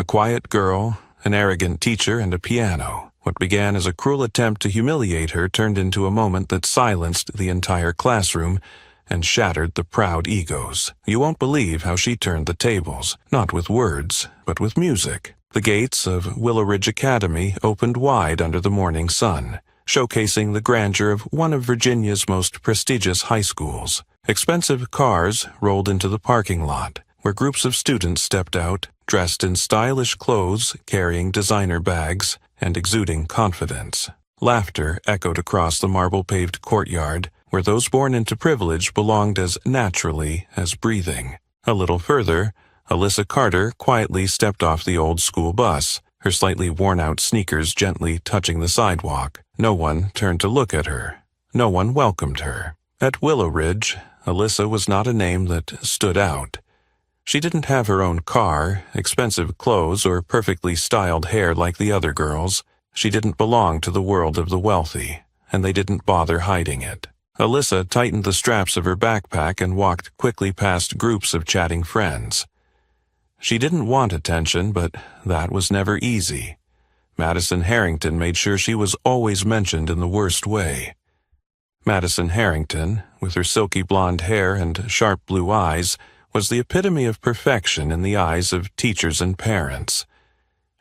A quiet girl, an arrogant teacher, and a piano. What began as a cruel attempt to humiliate her turned into a moment that silenced the entire classroom and shattered the proud egos. You won't believe how she turned the tables, not with words, but with music. The gates of Willow Ridge Academy opened wide under the morning sun, showcasing the grandeur of one of Virginia's most prestigious high schools. Expensive cars rolled into the parking lot, where groups of students stepped out, dressed in stylish clothes, carrying designer bags, and exuding confidence. Laughter echoed across the marble-paved courtyard, where those born into privilege belonged as naturally as breathing. A little further, Alyssa Carter quietly stepped off the old school bus, her slightly worn-out sneakers gently touching the sidewalk. No one turned to look at her. No one welcomed her. At Willow Ridge, Alyssa was not a name that stood out. She didn't have her own car, expensive clothes, or perfectly styled hair like the other girls. She didn't belong to the world of the wealthy, and they didn't bother hiding it. Alyssa tightened the straps of her backpack and walked quickly past groups of chatting friends. She didn't want attention, but that was never easy. Madison Harrington made sure she was always mentioned in the worst way. Madison Harrington, with her silky blonde hair and sharp blue eyes, was the epitome of perfection in the eyes of teachers and parents.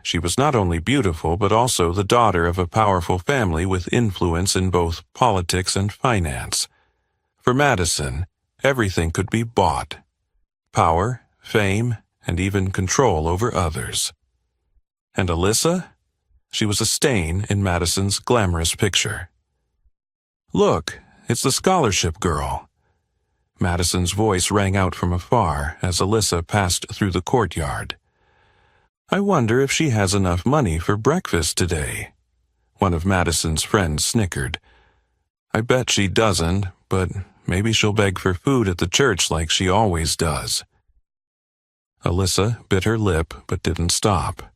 She was not only beautiful, but also the daughter of a powerful family with influence in both politics and finance. For Madison, everything could be bought: power, fame, and even control over others. And Alyssa? She was a stain in Madison's glamorous picture. "Look, it's the scholarship girl." Madison's voice rang out from afar as Alyssa passed through the courtyard. "I wonder if she has enough money for breakfast today." One of Madison's friends snickered. "I bet she doesn't, but maybe she'll beg for food at the church like she always does." Alyssa bit her lip but didn't stop.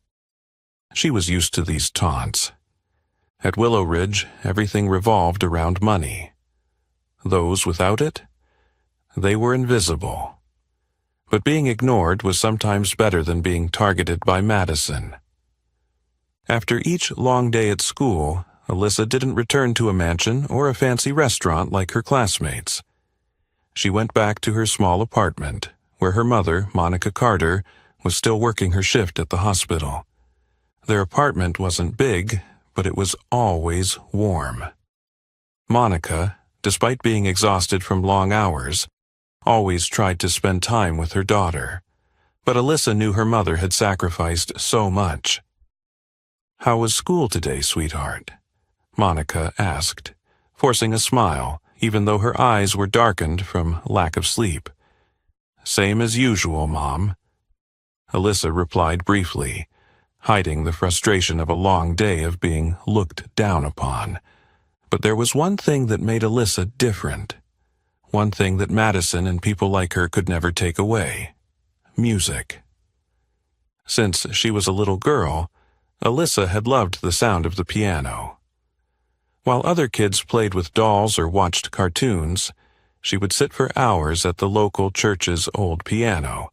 She was used to these taunts. At Willow Ridge, everything revolved around money. Those without it? They were invisible. But being ignored was sometimes better than being targeted by Madison. After each long day at school, Alyssa didn't return to a mansion or a fancy restaurant like her classmates. She went back to her small apartment, where her mother, Monica Carter, was still working her shift at the hospital. Their apartment wasn't big, but it was always warm. Monica, despite being exhausted from long hours, always tried to spend time with her daughter. But Alyssa knew her mother had sacrificed so much. "How was school today, sweetheart?" Monica asked, forcing a smile, even though her eyes were darkened from lack of sleep. "Same as usual, Mom." Alyssa replied briefly, hiding the frustration of a long day of being looked down upon. But there was one thing that made Alyssa different. One thing that Madison and people like her could never take away: music. Since she was a little girl, Alyssa had loved the sound of the piano. While other kids played with dolls or watched cartoons, she would sit for hours at the local church's old piano,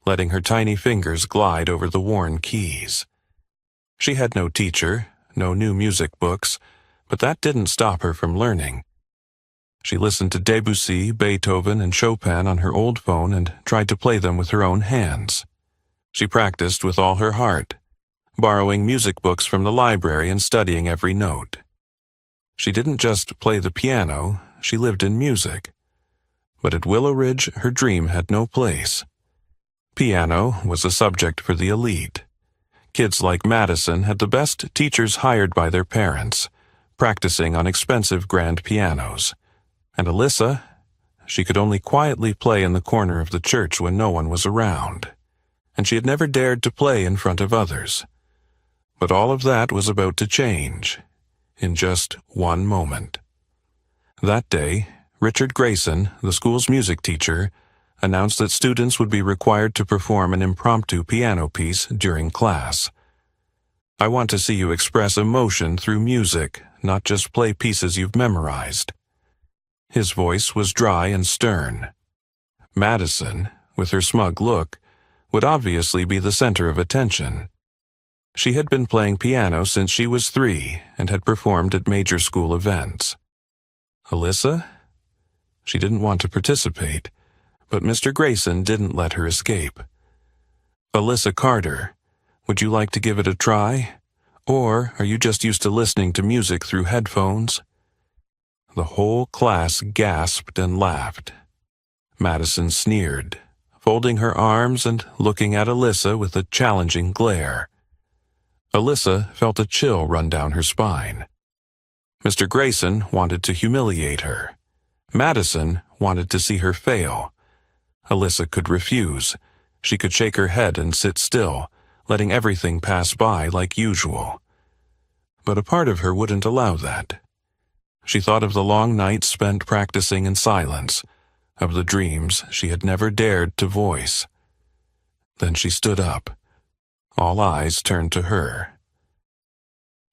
letting her tiny fingers glide over the worn keys. She had no teacher, no new music books, but that didn't stop her from learning. She listened to Debussy, Beethoven, and Chopin on her old phone and tried to play them with her own hands. She practiced with all her heart, borrowing music books from the library and studying every note. She didn't just play the piano, she lived in music. But at Willow Ridge, her dream had no place. Piano was a subject for the elite. Kids like Madison had the best teachers hired by their parents, practicing on expensive grand pianos. And Alyssa, she could only quietly play in the corner of the church when no one was around. And she had never dared to play in front of others. But all of that was about to change, in just one moment. That day, Richard Grayson, the school's music teacher, announced that students would be required to perform an impromptu piano piece during class. "I want to see you express emotion through music, not just play pieces you've memorized." His voice was dry and stern. Madison, with her smug look, would obviously be the center of attention. She had been playing piano since she was 3 and had performed at major school events. Alyssa? She didn't want to participate, but Mr. Grayson didn't let her escape. Alyssa Carter, would you like to give it a try? Or are you just used to listening to music through headphones? The whole class gasped and laughed. Madison sneered, folding her arms and looking at Alyssa with a challenging glare. Alyssa felt a chill run down her spine. Mr. Grayson wanted to humiliate her. Madison wanted to see her fail. Alyssa could refuse. She could shake her head and sit still, letting everything pass by like usual. But a part of her wouldn't allow that. She thought of the long nights spent practicing in silence, of the dreams she had never dared to voice. Then she stood up. All eyes turned to her.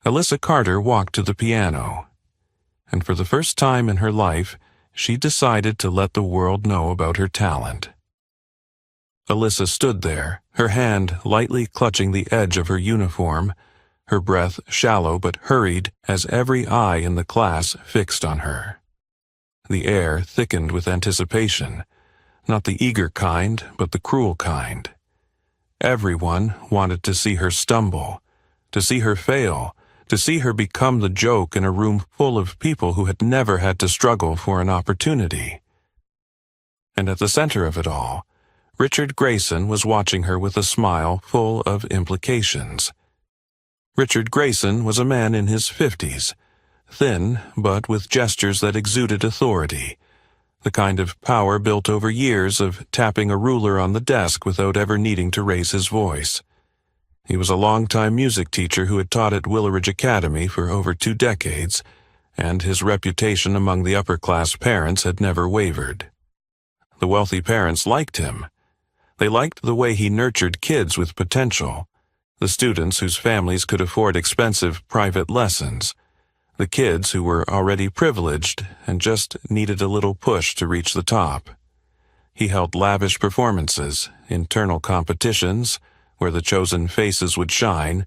Alyssa Carter walked to the piano, and for the first time in her life, she decided to let the world know about her talent. Alyssa stood there, her hand lightly clutching the edge of her uniform, her breath shallow but hurried as every eye in the class fixed on her. The air thickened with anticipation, not the eager kind, but the cruel kind. Everyone wanted to see her stumble, to see her fail, to see her become the joke in a room full of people who had never had to struggle for an opportunity. And at the center of it all, Richard Grayson was watching her with a smile full of implications. Richard Grayson was a man in his 50s, thin but with gestures that exuded authority, the kind of power built over years of tapping a ruler on the desk without ever needing to raise his voice. He was a longtime music teacher who had taught at Willowridge Academy for over 2 decades, and his reputation among the upper-class parents had never wavered. The wealthy parents liked him. They liked the way he nurtured kids with potential, the students whose families could afford expensive private lessons, the kids who were already privileged and just needed a little push to reach the top. He held lavish performances, internal competitions, where the chosen faces would shine,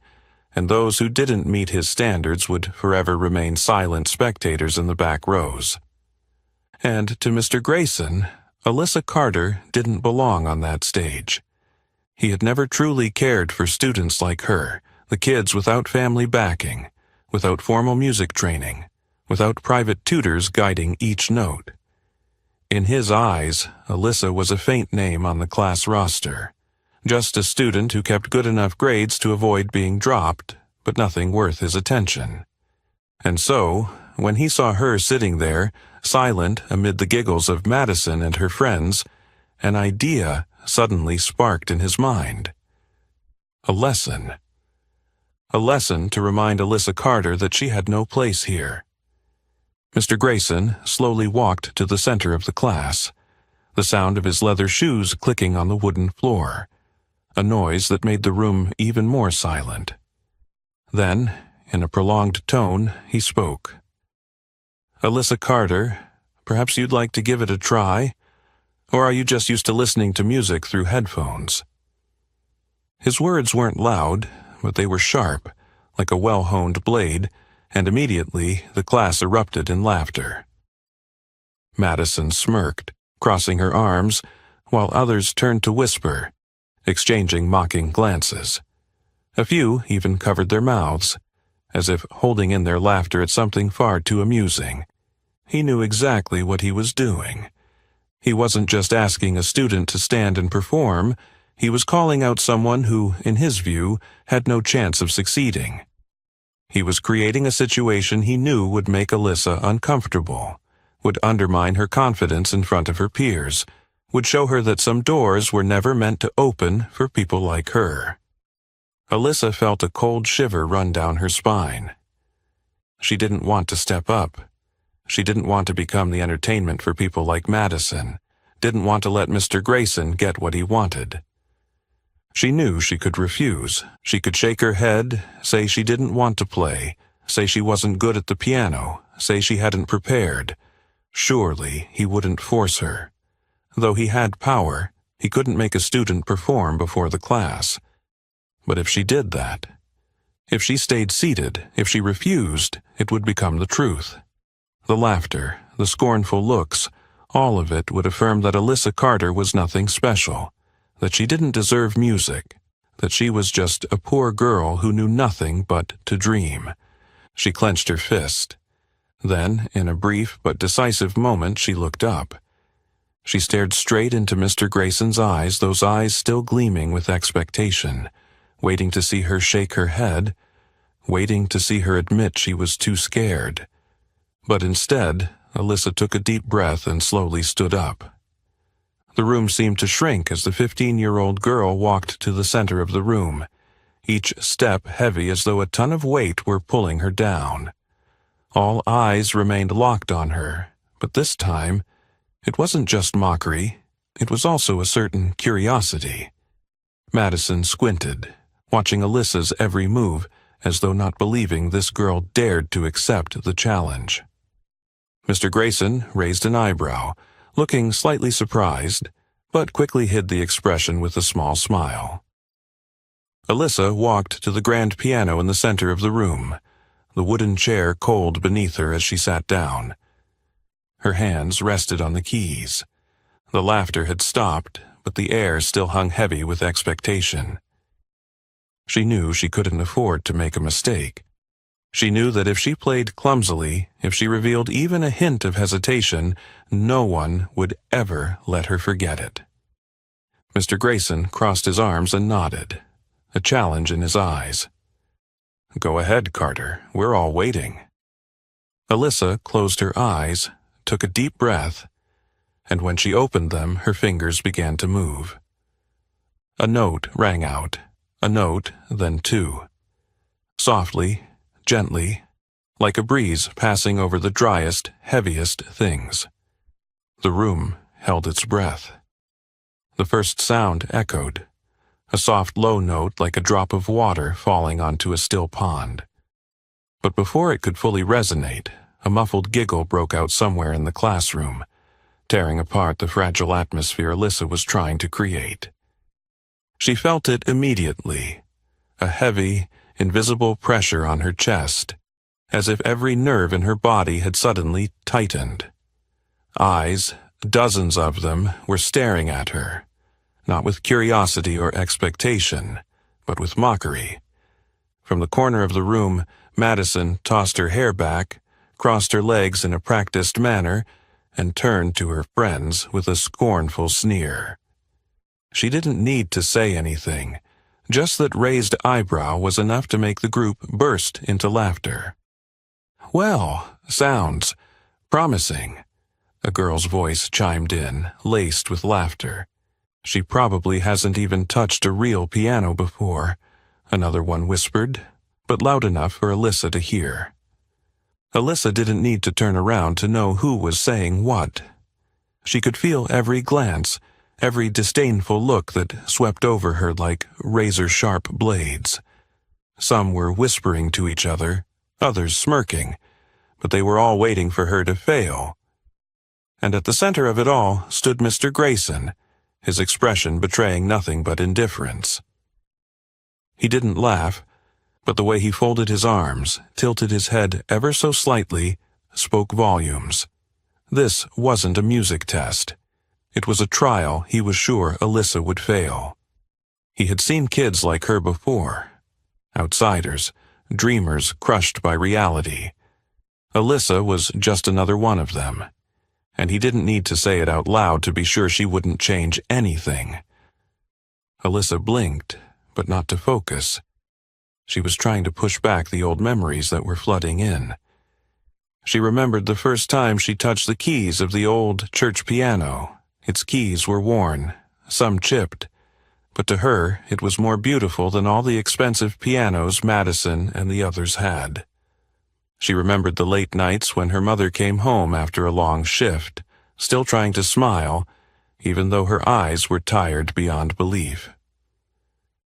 and those who didn't meet his standards would forever remain silent spectators in the back rows. And to Mr. Grayson, Alyssa Carter didn't belong on that stage. He had never truly cared for students like her, the kids without family backing, without formal music training, without private tutors guiding each note. In his eyes, Alyssa was a faint name on the class roster, just a student who kept good enough grades to avoid being dropped, but nothing worth his attention. And so, when he saw her sitting there, silent amid the giggles of Madison and her friends, an idea suddenly sparked in his mind. A lesson. A lesson to remind Alyssa Carter that she had no place here. Mr. Grayson slowly walked to the center of the class, the sound of his leather shoes clicking on the wooden floor, a noise that made the room even more silent. Then, in a prolonged tone, he spoke. "Alyssa Carter, perhaps you'd like to give it a try? Or are you just used to listening to music through headphones?" His words weren't loud, but they were sharp, like a well-honed blade, and immediately the class erupted in laughter. Madison smirked, crossing her arms, while others turned to whisper, exchanging mocking glances. A few even covered their mouths, as if holding in their laughter at something far too amusing. He knew exactly what he was doing. He wasn't just asking a student to stand and perform, he was calling out someone who, in his view, had no chance of succeeding. He was creating a situation he knew would make Alyssa uncomfortable, would undermine her confidence in front of her peers, would show her that some doors were never meant to open for people like her. Alyssa felt a cold shiver run down her spine. She didn't want to step up. She didn't want to become the entertainment for people like Madison, didn't want to let Mr. Grayson get what he wanted. She knew she could refuse. She could shake her head, say she didn't want to play, say she wasn't good at the piano, say she hadn't prepared. Surely he wouldn't force her. Though he had power, he couldn't make a student perform before the class. But if she did that, If she stayed seated, if she refused, it would become the truth. The laughter, the scornful looks, all of it would affirm that Alyssa Carter was nothing special, that she didn't deserve music, that she was just a poor girl who knew nothing but to dream. She clenched her fist. Then, in a brief but decisive moment, she looked up. She stared straight into Mr. Grayson's eyes, those eyes still gleaming with expectation, waiting to see her shake her head, waiting to see her admit she was too scared. But instead, Alyssa took a deep breath and slowly stood up. The room seemed to shrink as the 15-year-old girl walked to the center of the room, each step heavy as though a ton of weight were pulling her down. All eyes remained locked on her, but this time, it wasn't just mockery, it was also a certain curiosity. Madison squinted, watching Alyssa's every move, as though not believing this girl dared to accept the challenge. Mr. Grayson raised an eyebrow, looking slightly surprised, but quickly hid the expression with a small smile. Alyssa walked to the grand piano in the center of the room, the wooden chair cold beneath her as she sat down. Her hands rested on the keys. The laughter had stopped, but the air still hung heavy with expectation. She knew she couldn't afford to make a mistake. She knew that if she played clumsily, if she revealed even a hint of hesitation, no one would ever let her forget it. Mr. Grayson crossed his arms and nodded, a challenge in his eyes. "Go ahead, Carter. We're all waiting." Alyssa closed her eyes, took a deep breath, and when she opened them, her fingers began to move. A note rang out, a note, then two. Softly, gently, like a breeze passing over the driest, heaviest things. The room held its breath. The first sound echoed, a soft low note like a drop of water falling onto a still pond. But before it could fully resonate, a muffled giggle broke out somewhere in the classroom, tearing apart the fragile atmosphere Alyssa was trying to create. She felt it immediately, a heavy, invisible pressure on her chest, as if every nerve in her body had suddenly tightened. Eyes, dozens of them, were staring at her, not with curiosity or expectation, but with mockery. From the corner of the room, Madison tossed her hair back, crossed her legs in a practiced manner, and turned to her friends with a scornful sneer. She didn't need to say anything. Just that raised eyebrow was enough to make the group burst into laughter. "Well, sounds promising," a girl's voice chimed in, laced with laughter. "She probably hasn't even touched a real piano before," another one whispered, but loud enough for Alyssa to hear. Alyssa didn't need to turn around to know who was saying what. She could feel every glance, every disdainful look that swept over her like razor-sharp blades. Some were whispering to each other, others smirking, but they were all waiting for her to fail. And at the center of it all stood Mr. Grayson, his expression betraying nothing but indifference. He didn't laugh, but the way he folded his arms, tilted his head ever so slightly, spoke volumes. This wasn't a music test. It was a trial he was sure Alyssa would fail. He had seen kids like her before. Outsiders, dreamers crushed by reality. Alyssa was just another one of them. And he didn't need to say it out loud to be sure she wouldn't change anything. Alyssa blinked, but not to focus. She was trying to push back the old memories that were flooding in. She remembered the first time she touched the keys of the old church piano. Its keys were worn, some chipped, but to her it was more beautiful than all the expensive pianos Madison and the others had. She remembered the late nights when her mother came home after a long shift, still trying to smile, even though her eyes were tired beyond belief.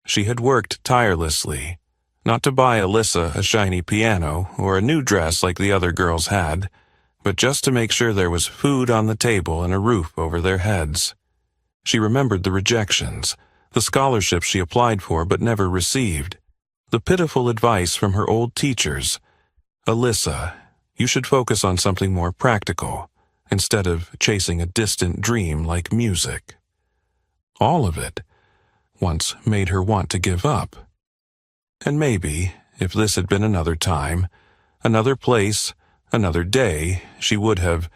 She had worked tirelessly, not to buy Alyssa a shiny piano or a new dress like the other girls had, but just to make sure there was food on the table and a roof over their heads. She remembered the rejections, the scholarships she applied for but never received, The pitiful advice from her old teachers. Alyssa, you should focus on something more practical, instead of chasing a distant dream like music. All of it once made her want to give up. And maybe, if this had been another time, another place, another day, she would have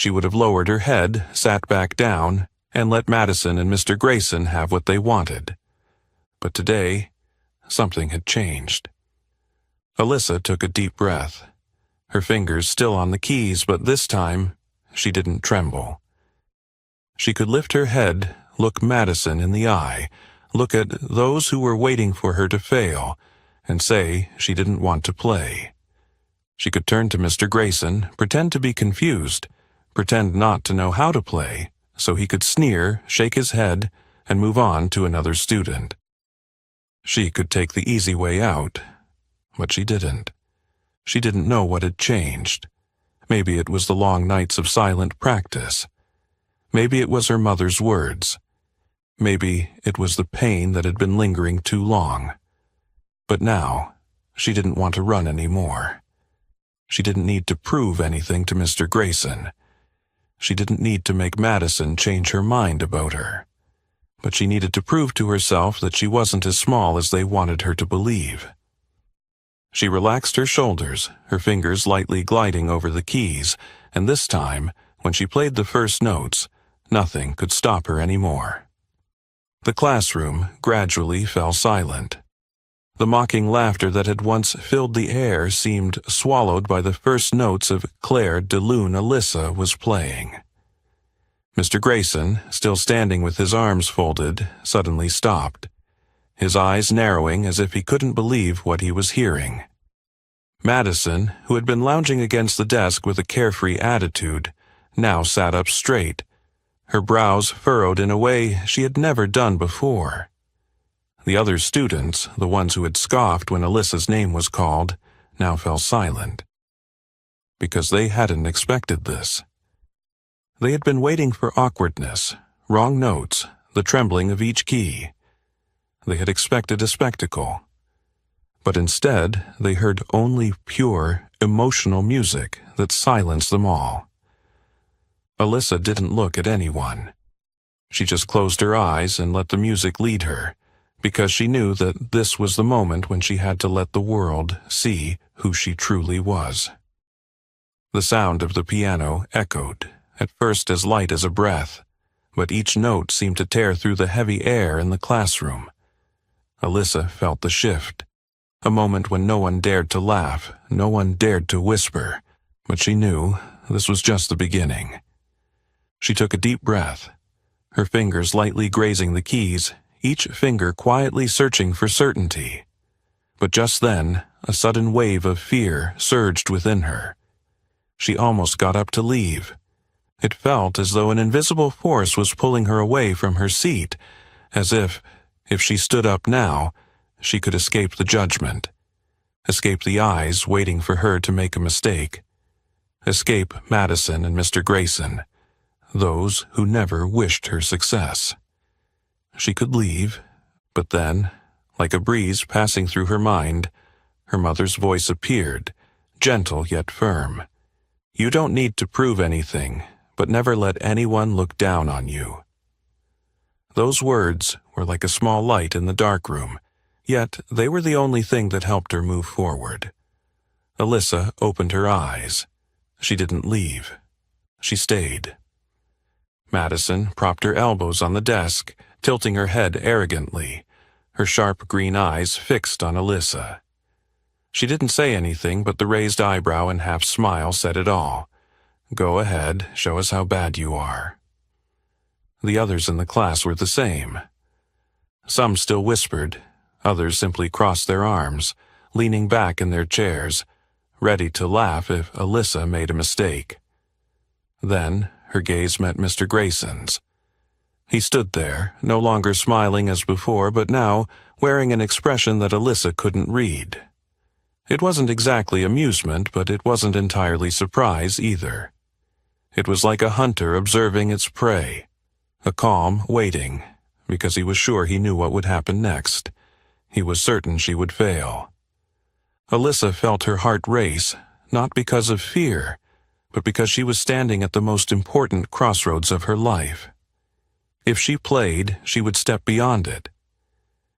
lowered her head, sat back down, and let Madison and Mr. Grayson have what they wanted. But today, something had changed. Alyssa took a deep breath, her fingers still on the keys, but this time, she didn't tremble. She could lift her head, look Madison in the eye, look at those who were waiting for her to fail, and say she didn't want to play. She could turn to Mr. Grayson, pretend to be confused, pretend not to know how to play, so he could sneer, shake his head, and move on to another student. She could take the easy way out, but she didn't. She didn't know what had changed. Maybe it was the long nights of silent practice. Maybe it was her mother's words. Maybe it was the pain that had been lingering too long. But now, she didn't want to run anymore. She didn't need to prove anything to Mr. Grayson. She didn't need to make Madison change her mind about her. But she needed to prove to herself that she wasn't as small as they wanted her to believe. She relaxed her shoulders, her fingers lightly gliding over the keys, and this time, when she played the first notes, nothing could stop her anymore. The classroom gradually fell silent. The mocking laughter that had once filled the air seemed swallowed by the first notes of Claire de Lune Alyssa was playing. Mr. Grayson, still standing with his arms folded, suddenly stopped, his eyes narrowing as if he couldn't believe what he was hearing. Madison, who had been lounging against the desk with a carefree attitude, now sat up straight, her brows furrowed in a way she had never done before. The other students, the ones who had scoffed when Alyssa's name was called, now fell silent. Because they hadn't expected this. They had been waiting for awkwardness, wrong notes, the trembling of each key. They had expected a spectacle. But instead, they heard only pure, emotional music that silenced them all. Alyssa didn't look at anyone. She just closed her eyes and let the music lead her, because she knew that this was the moment when she had to let the world see who she truly was. The sound of the piano echoed, at first as light as a breath, but each note seemed to tear through the heavy air in the classroom. Alyssa felt the shift, a moment when no one dared to laugh, no one dared to whisper, but she knew this was just the beginning. She took a deep breath, her fingers lightly grazing the keys, each finger quietly searching for certainty. But just then, a sudden wave of fear surged within her. She almost got up to leave. It felt as though an invisible force was pulling her away from her seat, as if she stood up now, she could escape the judgment, escape the eyes waiting for her to make a mistake, escape Madison and Mr. Grayson, those who never wished her success. She could leave, but then, like a breeze passing through her mind, her mother's voice appeared, gentle yet firm. You don't need to prove anything, but never let anyone look down on you. Those words were like a small light in the dark room, yet they were the only thing that helped her move forward. Alyssa opened her eyes. She didn't leave. She stayed. Madison propped her elbows on the desk, tilting her head arrogantly, her sharp green eyes fixed on Alyssa. She didn't say anything, but the raised eyebrow and half smile said it all. Go ahead, show us how bad you are. The others in the class were the same. Some still whispered, others simply crossed their arms, leaning back in their chairs, ready to laugh if Alyssa made a mistake. Then her gaze met Mr. Grayson's. He stood there, no longer smiling as before, but now wearing an expression that Alyssa couldn't read. It wasn't exactly amusement, but it wasn't entirely surprise either. It was like a hunter observing its prey, a calm waiting, because he was sure he knew what would happen next. he was certain she would fail. Alyssa felt her heart race, not because of fear, but because she was standing at the most important crossroads of her life. If she played, she would step beyond it.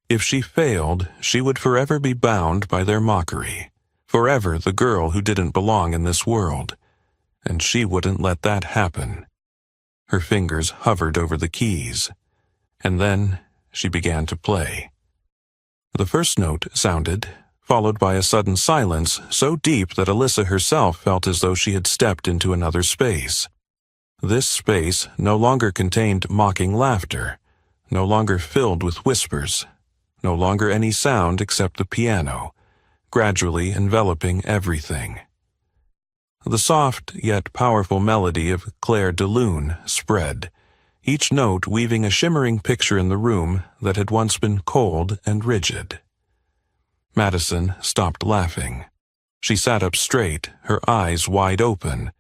If she failed, she would forever be bound by their mockery, forever the girl who didn't belong in this world, and she wouldn't let that happen. Her fingers hovered over the keys, and then she began to play. The first note sounded, followed by a sudden silence so deep that Alyssa herself felt as though she had stepped into another space. This space no longer contained mocking laughter, no longer filled with whispers, no longer any sound except the piano, gradually enveloping everything. The soft yet powerful melody of Claire de Lune spread, each note weaving a shimmering picture in the room that had once been cold and rigid. Madison stopped laughing. She sat up straight, her eyes wide open,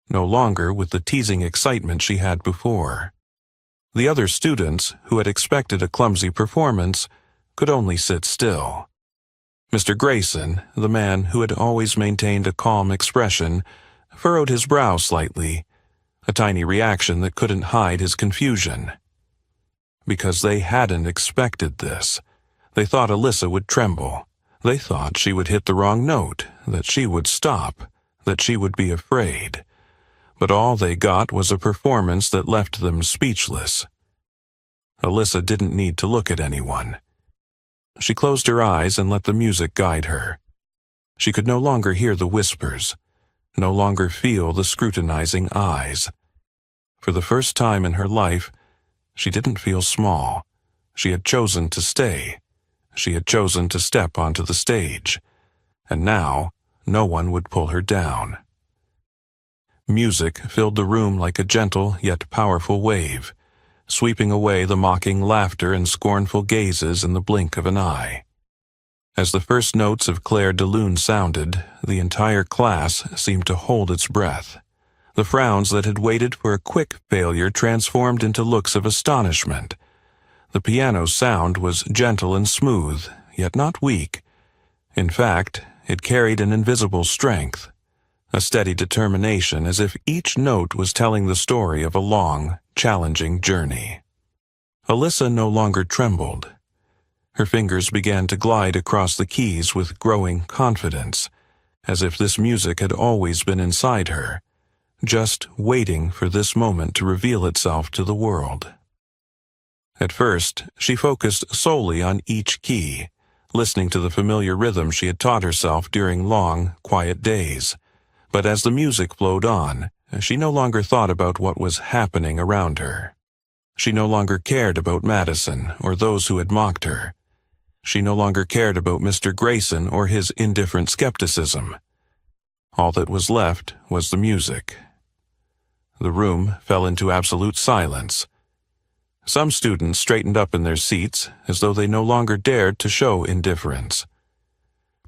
no longer with the teasing excitement she had before. The other students, who had expected a clumsy performance, could only sit still. Mr. Grayson, the man who had always maintained a calm expression, furrowed his brow slightly, a tiny reaction that couldn't hide his confusion. Because they hadn't expected this. They thought Alyssa would tremble. They thought she would hit the wrong note, that she would stop, that she would be afraid. But all they got was a performance that left them speechless. Alyssa didn't need to look at anyone. She closed her eyes and let the music guide her. She could no longer hear the whispers, no longer feel the scrutinizing eyes. For the first time in her life, she didn't feel small. She had chosen to stay. She had chosen to step onto the stage. And now, no one would pull her down. Music filled the room like a gentle yet powerful wave, sweeping away the mocking laughter and scornful gazes in the blink of an eye. As the first notes of Claire de Lune sounded, the entire class seemed to hold its breath. The frowns that had waited for a quick failure transformed into looks of astonishment. The piano's sound was gentle and smooth, yet not weak. In fact, it carried an invisible strength, a steady determination, as if each note was telling the story of a long, challenging journey. Alyssa no longer trembled. Her fingers began to glide across the keys with growing confidence, as if this music had always been inside her, just waiting for this moment to reveal itself to the world. At first, she focused solely on each key, listening to the familiar rhythm she had taught herself during long, quiet days. But as the music flowed on, she no longer thought about what was happening around her. She no longer cared about Madison or those who had mocked her. She no longer cared about Mr. Grayson or his indifferent skepticism. All that was left was the music. The room fell into absolute silence. Some students straightened up in their seats as though they no longer dared to show indifference.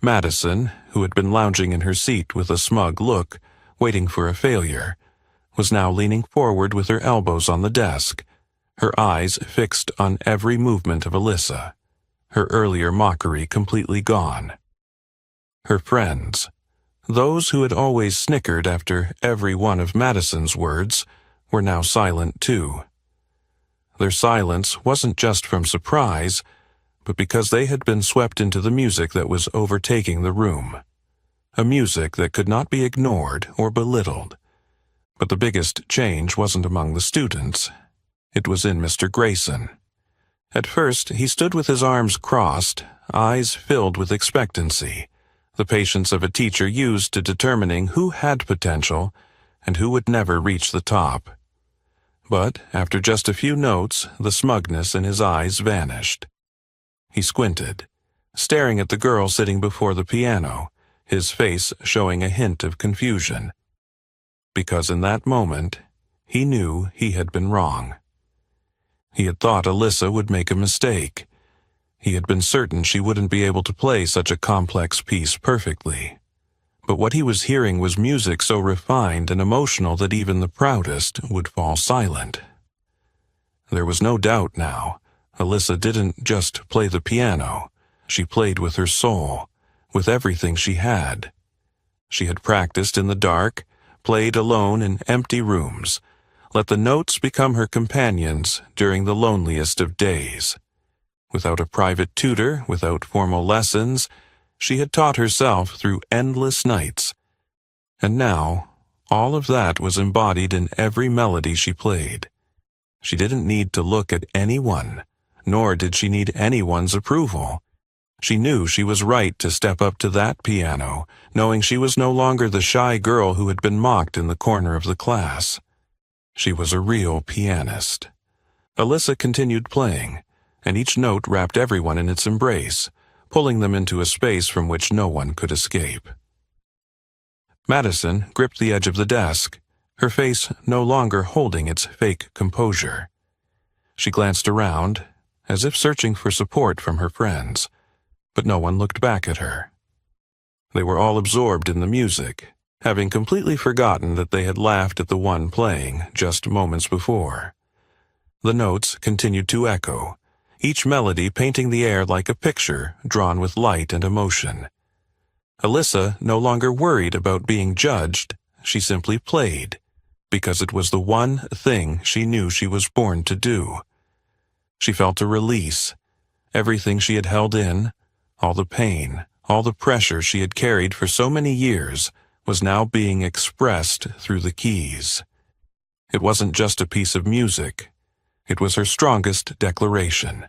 Madison, who had been lounging in her seat with a smug look, waiting for a failure, was now leaning forward with her elbows on the desk, her eyes fixed on every movement of Alyssa, her earlier mockery completely gone. Her friends, those who had always snickered after every one of Madison's words, were now silent too. Their silence wasn't just from surprise, but because they had been swept into the music that was overtaking the room. A music that could not be ignored or belittled. But the biggest change wasn't among the students. It was in Mr. Grayson. At first, he stood with his arms crossed, eyes filled with expectancy, the patience of a teacher used to determining who had potential and who would never reach the top. But after just a few notes, the smugness in his eyes vanished. He squinted, staring at the girl sitting before the piano, his face showing a hint of confusion. Because in that moment, he knew he had been wrong. He had thought Alyssa would make a mistake. He had been certain she wouldn't be able to play such a complex piece perfectly. But what he was hearing was music so refined and emotional that even the proudest would fall silent. There was no doubt now. Alyssa didn't just play the piano. She played with her soul, with everything she had. She had practiced in the dark, played alone in empty rooms, let the notes become her companions during the loneliest of days. Without a private tutor, without formal lessons, she had taught herself through endless nights. And now, all of that was embodied in every melody she played. She didn't need to look at anyone, nor did she need anyone's approval. She knew she was right to step up to that piano, knowing she was no longer the shy girl who had been mocked in the corner of the class. She was a real pianist. Alyssa continued playing, and each note wrapped everyone in its embrace, pulling them into a space from which no one could escape. Madison gripped the edge of the desk, her face no longer holding its fake composure. She glanced around, as if searching for support from her friends, but no one looked back at her. They were all absorbed in the music, having completely forgotten that they had laughed at the one playing just moments before. The notes continued to echo, each melody painting the air like a picture drawn with light and emotion. Alyssa no longer worried about being judged, she simply played, because it was the one thing she knew she was born to do. She felt a release. Everything she had held in, all the pain, all the pressure she had carried for so many years, was now being expressed through the keys. It wasn't just a piece of music. It was her strongest declaration.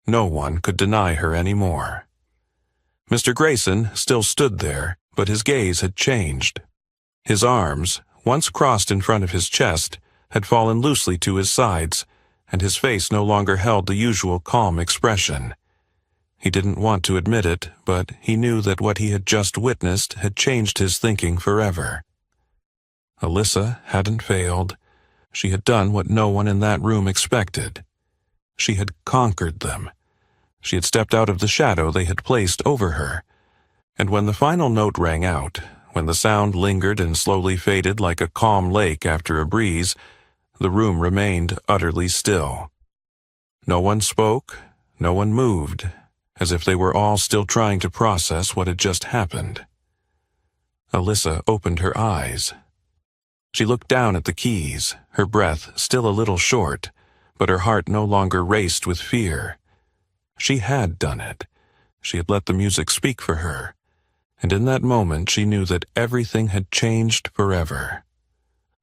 No one could deny her anymore. Mr. Grayson still stood there, but his gaze had changed. His arms, once crossed in front of his chest, had fallen loosely to his sides, and his face no longer held the usual calm expression. He didn't want to admit it, but he knew that what he had just witnessed had changed his thinking forever. Alyssa hadn't failed. She had done what no one in that room expected. She had conquered them. She had stepped out of the shadow they had placed over her. And when the final note rang out, when the sound lingered and slowly faded like a calm lake after a breeze, the room remained utterly still. No one spoke, no one moved, as if they were all still trying to process what had just happened. Alyssa opened her eyes. She looked down at the keys, her breath still a little short, but her heart no longer raced with fear. She had done it. She had let the music speak for her, and in that moment she knew that everything had changed forever.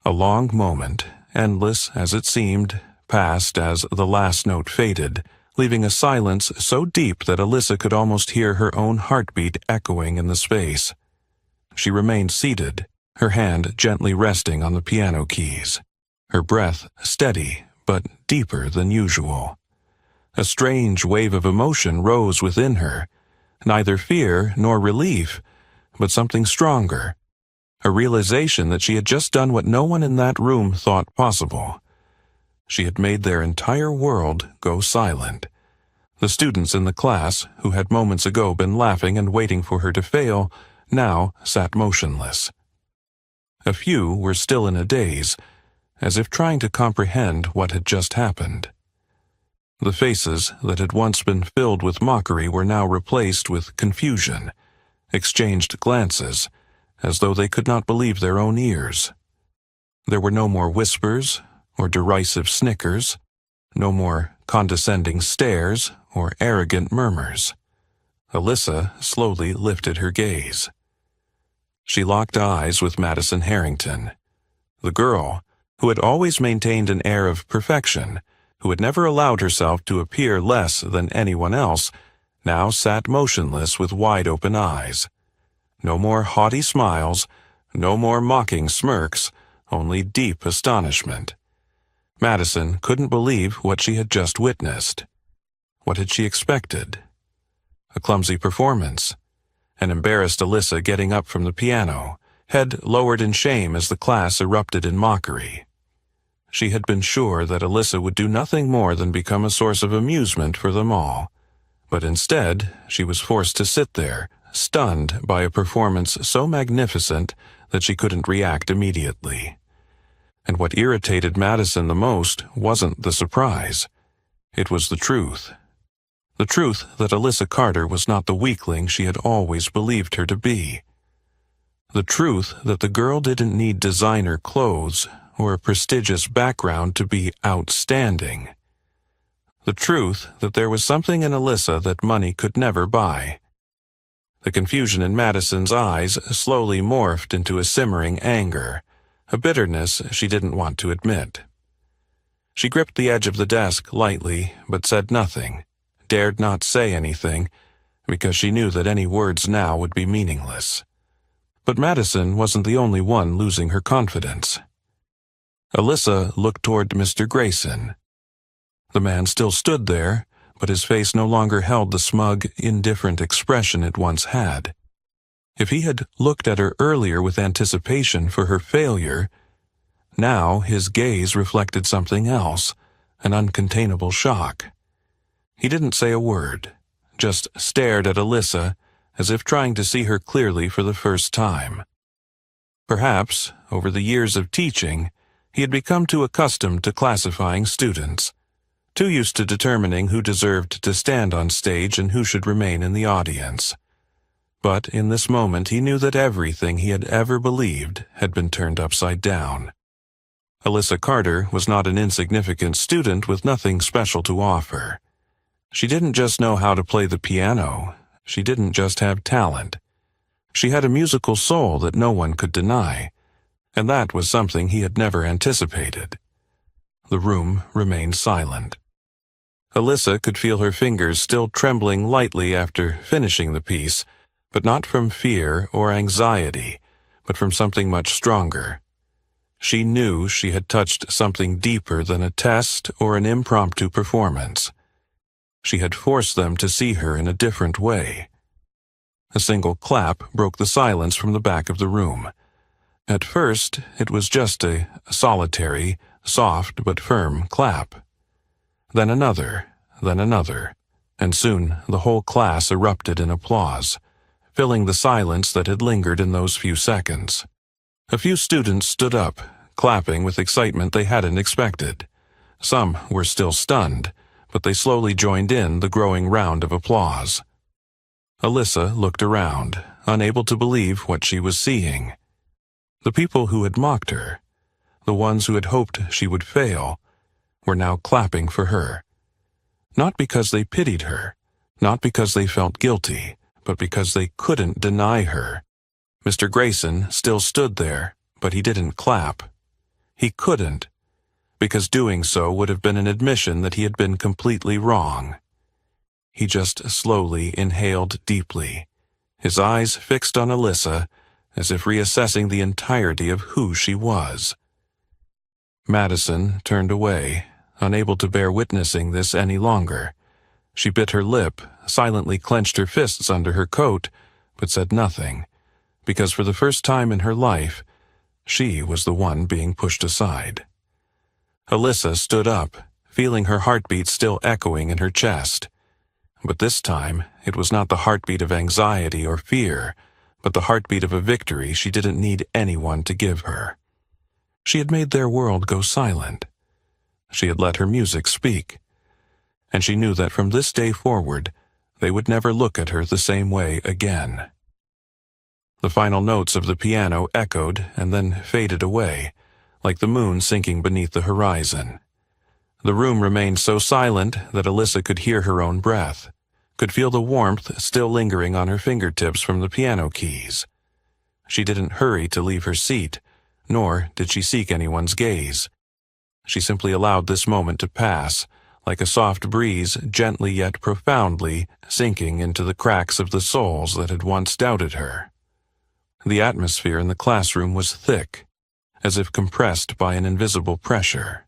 A long moment, endless as it seemed, passed as the last note faded, leaving a silence so deep that Alyssa could almost hear her own heartbeat echoing in the space. She remained seated, her hand gently resting on the piano keys, her breath steady but deeper than usual. A strange wave of emotion rose within her, neither fear nor relief, but something stronger, a realization that she had just done what no one in that room thought possible. She had made their entire world go silent. The students in the class, who had moments ago been laughing and waiting for her to fail, now sat motionless. A few were still in a daze, as if trying to comprehend what had just happened. The faces that had once been filled with mockery were now replaced with confusion, exchanged glances, as though they could not believe their own ears. There were no more whispers or derisive snickers, no more condescending stares or arrogant murmurs. Alyssa slowly lifted her gaze. She locked eyes with Madison Harrington. The girl, who had always maintained an air of perfection, who had never allowed herself to appear less than anyone else, now sat motionless with wide-open eyes. No more haughty smiles, no more mocking smirks, only deep astonishment. Madison couldn't believe what she had just witnessed. What had she expected? A clumsy performance. An embarrassed Alyssa getting up from the piano, head lowered in shame as the class erupted in mockery. She had been sure that Alyssa would do nothing more than become a source of amusement for them all, but instead she was forced to sit there, stunned by a performance so magnificent that she couldn't react immediately. And what irritated Madison the most wasn't the surprise. It was the truth. The truth that Alyssa Carter was not the weakling she had always believed her to be. The truth that the girl didn't need designer clothes or a prestigious background to be outstanding. The truth that there was something in Alyssa that money could never buy. The confusion in Madison's eyes slowly morphed into a simmering anger, a bitterness she didn't want to admit. She gripped the edge of the desk lightly, but said nothing, dared not say anything, because she knew that any words now would be meaningless. But Madison wasn't the only one losing her confidence. Alyssa looked toward Mr. Grayson. The man still stood there, but his face no longer held the smug, indifferent expression it once had. If he had looked at her earlier with anticipation for her failure, now his gaze reflected something else, an uncontainable shock. He didn't say a word, just stared at Alyssa as if trying to see her clearly for the first time. Perhaps, over the years of teaching, he had become too accustomed to classifying students, too used to determining who deserved to stand on stage and who should remain in the audience. But in this moment he knew that everything he had ever believed had been turned upside down. Alyssa Carter was not an insignificant student with nothing special to offer. She didn't just know how to play the piano. She didn't just have talent. She had a musical soul that no one could deny, and that was something he had never anticipated. The room remained silent. Alyssa could feel her fingers still trembling lightly after finishing the piece, but not from fear or anxiety, but from something much stronger. She knew she had touched something deeper than a test or an impromptu performance. She had forced them to see her in a different way. A single clap broke the silence from the back of the room. At first, it was just a solitary, soft but firm clap. Then another, and soon the whole class erupted in applause, filling the silence that had lingered in those few seconds. A few students stood up, clapping with excitement they hadn't expected. Some were still stunned, but they slowly joined in the growing round of applause. Alyssa looked around, unable to believe what she was seeing. The people who had mocked her, the ones who had hoped she would fail, were now clapping for her. Not because they pitied her, not because they felt guilty, but because they couldn't deny her. Mr. Grayson still stood there, but he didn't clap. He couldn't, because doing so would have been an admission that he had been completely wrong. He just slowly inhaled deeply, his eyes fixed on Alyssa, as if reassessing the entirety of who she was. Madison turned away, unable to bear witnessing this any longer. She bit her lip, silently clenched her fists under her coat, but said nothing, because for the first time in her life, she was the one being pushed aside. Alyssa stood up, feeling her heartbeat still echoing in her chest. But this time, it was not the heartbeat of anxiety or fear, but the heartbeat of a victory she didn't need anyone to give her. She had made their world go silent. She had let her music speak. And she knew that from this day forward, they would never look at her the same way again. The final notes of the piano echoed and then faded away, like the moon sinking beneath the horizon. The room remained so silent that Alyssa could hear her own breath, could feel the warmth still lingering on her fingertips from the piano keys. She didn't hurry to leave her seat, nor did she seek anyone's gaze. She simply allowed this moment to pass, like a soft breeze gently yet profoundly sinking into the cracks of the souls that had once doubted her. The atmosphere in the classroom was thick, as if compressed by an invisible pressure.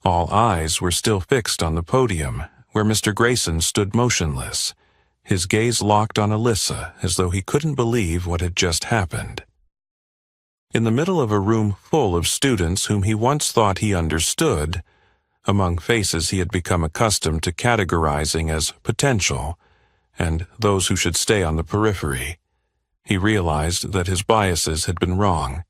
All eyes were still fixed on the podium, where Mr. Grayson stood motionless, his gaze locked on Alyssa as though he couldn't believe what had just happened. In the middle of a room full of students whom he once thought he understood, among faces he had become accustomed to categorizing as potential, and those who should stay on the periphery, he realized that his biases had been wrong.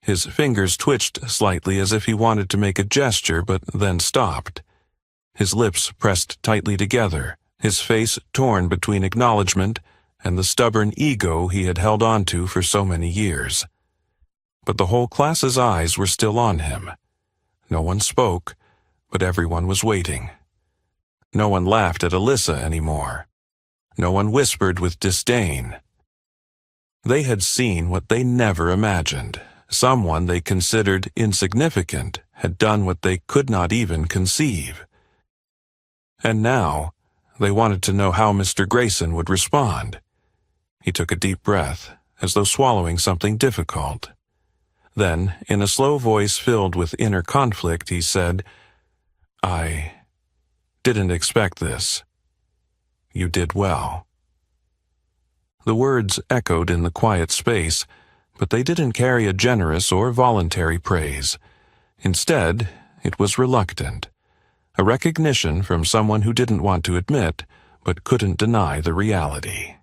His fingers twitched slightly as if he wanted to make a gesture but then stopped. His lips pressed tightly together, his face torn between acknowledgement and the stubborn ego he had held onto for so many years. But the whole class's eyes were still on him. No one spoke, but everyone was waiting. No one laughed at Alyssa anymore. No one whispered with disdain. They had seen what they never imagined. Someone they considered insignificant had done what they could not even conceive. And now, they wanted to know how Mr. Grayson would respond. He took a deep breath, as though swallowing something difficult. Then, in a slow voice filled with inner conflict, he said, "I didn't expect this. You did well." The words echoed in the quiet space, but they didn't carry a generous or voluntary praise. Instead, it was reluctant, a recognition from someone who didn't want to admit, but couldn't deny the reality.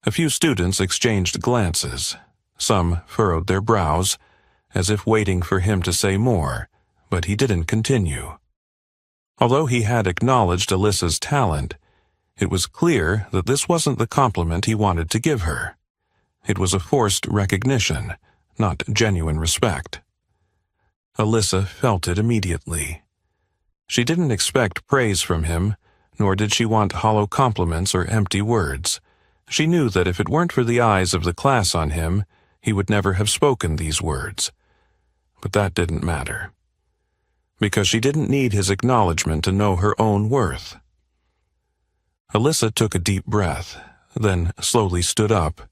A few students exchanged glances. Some furrowed their brows, as if waiting for him to say more, but he didn't continue. Although he had acknowledged Alyssa's talent, it was clear that this wasn't the compliment he wanted to give her. It was a forced recognition, not genuine respect. Alyssa felt it immediately. She didn't expect praise from him, nor did she want hollow compliments or empty words. She knew that if it weren't for the eyes of the class on him, he would never have spoken these words. But that didn't matter, because she didn't need his acknowledgement to know her own worth. Alyssa took a deep breath, then slowly stood up,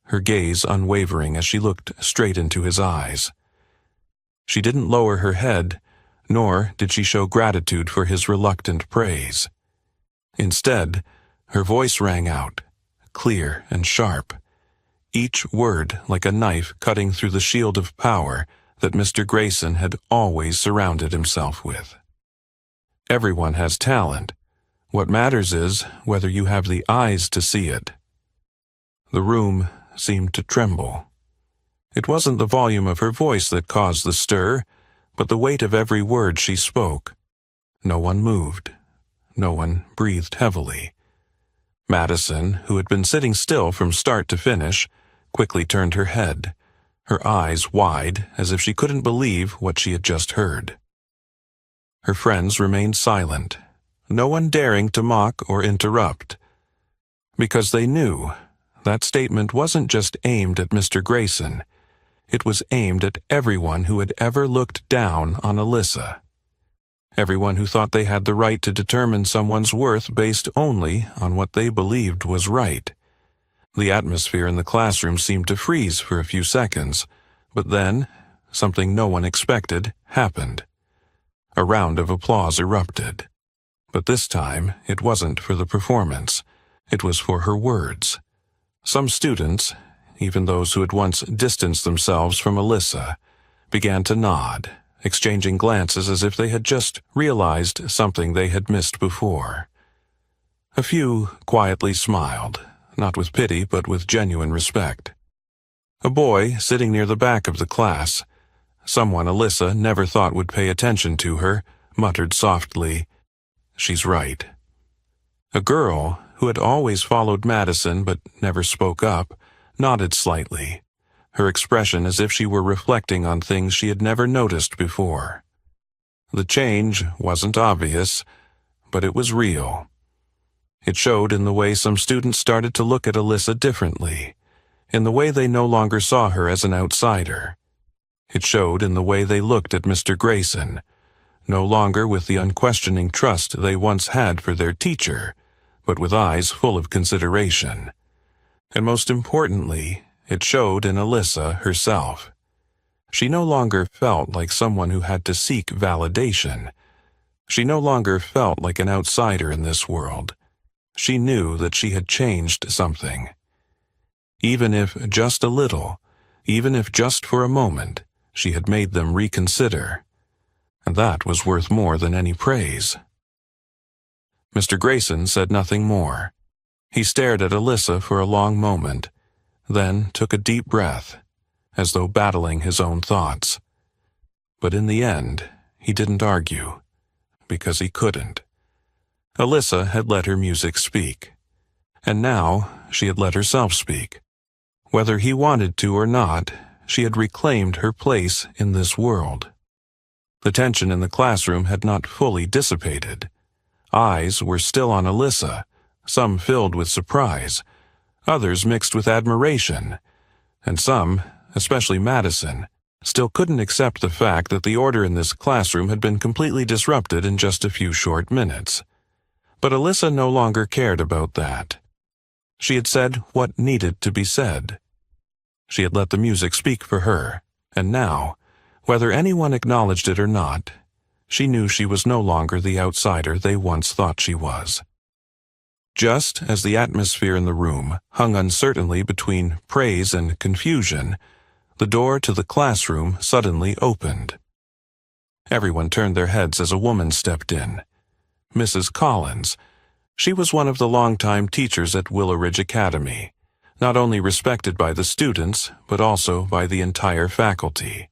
her gaze unwavering as she looked straight into his eyes. She didn't lower her head, nor did she show gratitude for his reluctant praise. Instead, her voice rang out, clear and sharp, each word like a knife cutting through the shield of power that Mr. Grayson had always surrounded himself with. Everyone has talent. What matters is whether you have the eyes to see it. The room seemed to tremble. It wasn't the volume of her voice that caused the stir, but the weight of every word she spoke. No one moved. No one breathed heavily. Madison, who had been sitting still from start to finish, quickly turned her head, her eyes wide as if she couldn't believe what she had just heard. Her friends remained silent, no one daring to mock or interrupt, because they knew that statement wasn't just aimed at Mr. Grayson. It was aimed at everyone who had ever looked down on Alyssa. Everyone who thought they had the right to determine someone's worth based only on what they believed was right. The atmosphere in the classroom seemed to freeze for a few seconds, but then, something no one expected happened. A round of applause erupted. But this time, it wasn't for the performance. It was for her words. Some students, even those who had once distanced themselves from Alyssa, began to nod, exchanging glances as if they had just realized something they had missed before. A few quietly smiled, not with pity but with genuine respect. A boy sitting near the back of the class, someone Alyssa never thought would pay attention to her, muttered softly, "She's right." A girl, who had always followed Madison but never spoke up, nodded slightly, her expression as if she were reflecting on things she had never noticed before. The change wasn't obvious, but it was real. It showed in the way some students started to look at Alyssa differently, in the way they no longer saw her as an outsider. It showed in the way they looked at Mr. Grayson, no longer with the unquestioning trust they once had for their teacher, but with eyes full of consideration. And most importantly, it showed in Alyssa herself. She no longer felt like someone who had to seek validation. She no longer felt like an outsider in this world. She knew that she had changed something. Even if just a little, even if just for a moment, she had made them reconsider. And that was worth more than any praise. Mr. Grayson said nothing more. He stared at Alyssa for a long moment, then took a deep breath, as though battling his own thoughts. But in the end, he didn't argue, because he couldn't. Alyssa had let her music speak. And now she had let herself speak. Whether he wanted to or not, she had reclaimed her place in this world. The tension in the classroom had not fully dissipated. Eyes were still on Alyssa, some filled with surprise, others mixed with admiration, and some, especially Madison, still couldn't accept the fact that the order in this classroom had been completely disrupted in just a few short minutes. But Alyssa no longer cared about that. She had said what needed to be said. She had let the music speak for her, and now, whether anyone acknowledged it or not, she knew she was no longer the outsider they once thought she was. Just as the atmosphere in the room hung uncertainly between praise and confusion, the door to the classroom suddenly opened. Everyone turned their heads as a woman stepped in. Mrs. Collins. She was one of the longtime teachers at Willow Ridge Academy, not only respected by the students, but also by the entire faculty.